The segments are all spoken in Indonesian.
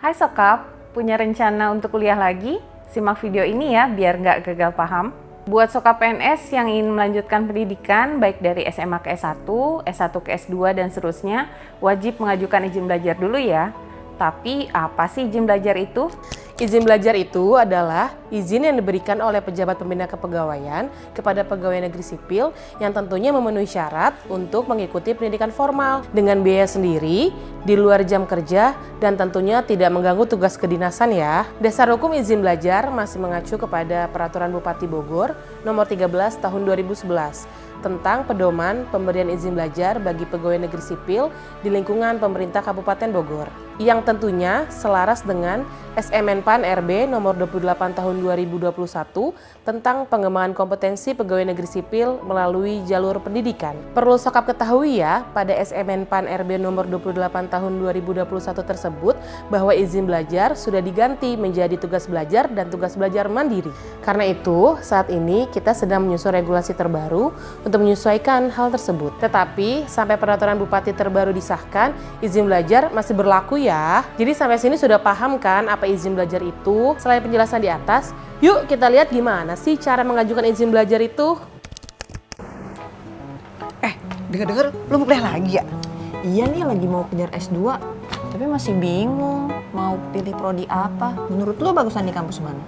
Hai Sokap, punya rencana untuk kuliah lagi? Simak video ini ya biar nggak gagal paham. Buat Sokap PNS yang ingin melanjutkan pendidikan baik dari SMA ke S1, S1 ke S2 dan seterusnya, wajib mengajukan izin belajar dulu ya. Tapi apa sih izin belajar itu? Izin belajar itu adalah izin yang diberikan oleh pejabat pembina kepegawaian kepada pegawai negeri sipil yang tentunya memenuhi syarat untuk mengikuti pendidikan formal dengan biaya sendiri, di luar jam kerja, dan tentunya tidak mengganggu tugas kedinasan ya. Dasar hukum izin belajar masih mengacu kepada Peraturan Bupati Bogor Nomor 13 Tahun 2011 tentang pedoman pemberian izin belajar bagi pegawai negeri sipil di lingkungan pemerintah Kabupaten Bogor, yang tentunya selaras dengan SMN-PAN RB nomor 28 tahun 2021 tentang pengembangan kompetensi pegawai negeri sipil melalui jalur pendidikan. Perlu Sokap ketahui ya, pada SMN-PAN RB nomor 28 tahun 2021 tersebut bahwa izin belajar sudah diganti menjadi tugas belajar dan tugas belajar mandiri. Karena itu, saat ini kita sedang menyusun regulasi terbaru untuk menyesuaikan hal tersebut. Tetapi sampai peraturan bupati terbaru disahkan, izin belajar masih berlaku ya. Jadi sampai sini sudah paham kan apa izin belajar itu? Selain penjelasan di atas, yuk kita lihat gimana sih cara mengajukan izin belajar itu. Dengar-dengar lu mau kuliah lagi ya? Iya nih lagi mau kejar S2, tapi masih bingung mau pilih prodi apa. Menurut lu bagusan di kampus mana?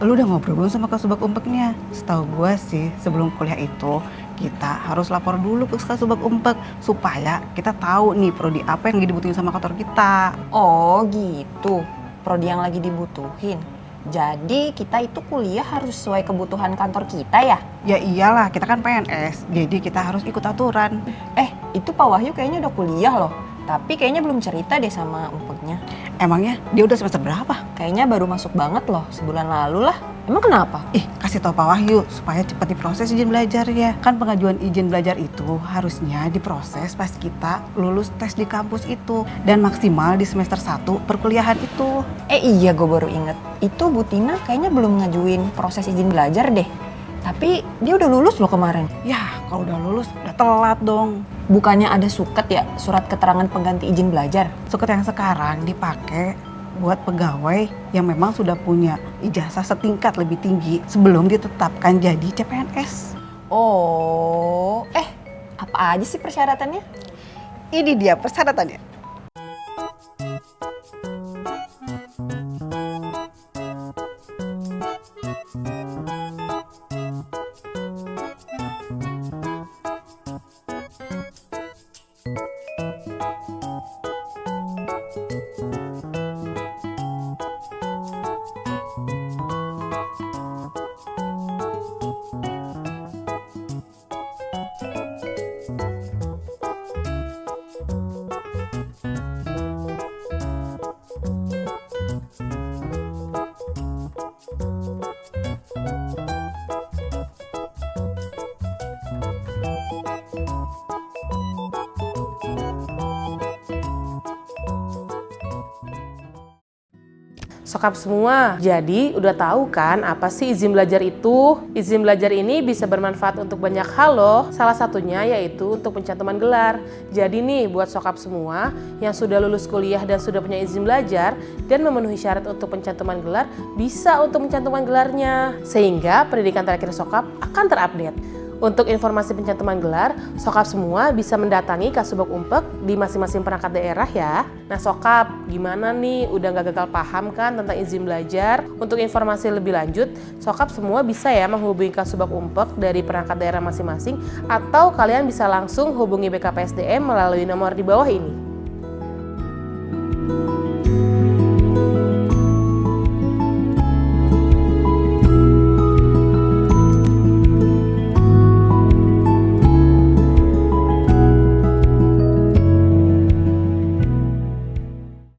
Lu udah ngobrol belum sama Kasubag Umpeknya? Setahu gua sih sebelum kuliah itu kita harus lapor dulu ke Kasubag Umpek supaya kita tahu nih prodi apa yang lagi dibutuhin sama kantor kita. Oh gitu, prodi yang lagi dibutuhin. Jadi kita itu kuliah harus sesuai kebutuhan kantor kita ya? Ya iyalah, kita kan PNS, jadi kita harus ikut aturan. Itu Pak Wahyu kayaknya udah kuliah loh. Tapi kayaknya belum cerita deh sama umpeknya. Emangnya dia udah semester berapa? Kayaknya baru masuk banget loh, sebulan lalu lah. Emang kenapa? Kasih tau Pak Wahyu supaya cepat diproses izin belajar ya. Kan pengajuan izin belajar itu harusnya diproses pas kita lulus tes di kampus itu. Dan maksimal di semester 1 perkuliahan itu. Iya gue baru inget. Itu Bu Tina kayaknya belum ngajuin proses izin belajar deh. Tapi dia udah lulus loh kemarin. Ya kalau udah lulus udah telat dong. Bukannya ada suket ya, surat keterangan pengganti izin belajar? Suket yang sekarang dipakai buat pegawai yang memang sudah punya ijazah setingkat lebih tinggi sebelum ditetapkan jadi CPNS. Oh, apa aja sih persyaratannya? Ini dia persyaratannya. Sokap semua, jadi udah tahu kan apa sih izin belajar itu? Izin belajar ini bisa bermanfaat untuk banyak hal loh. Salah satunya yaitu untuk pencantuman gelar. Jadi nih buat sokap semua yang sudah lulus kuliah dan sudah punya izin belajar dan memenuhi syarat untuk pencantuman gelar, bisa untuk mencantumkan gelarnya. Sehingga pendidikan terakhir sokap akan terupdate. Untuk informasi pencantuman gelar, Sokap semua bisa mendatangi Kasubag Umpek di masing-masing perangkat daerah ya. Nah Sokap, gimana nih? Udah gak gagal paham kan tentang izin belajar? Untuk informasi lebih lanjut, Sokap semua bisa ya menghubungi Kasubag Umpek dari perangkat daerah masing-masing, atau kalian bisa langsung hubungi BKPSDM melalui nomor di bawah ini.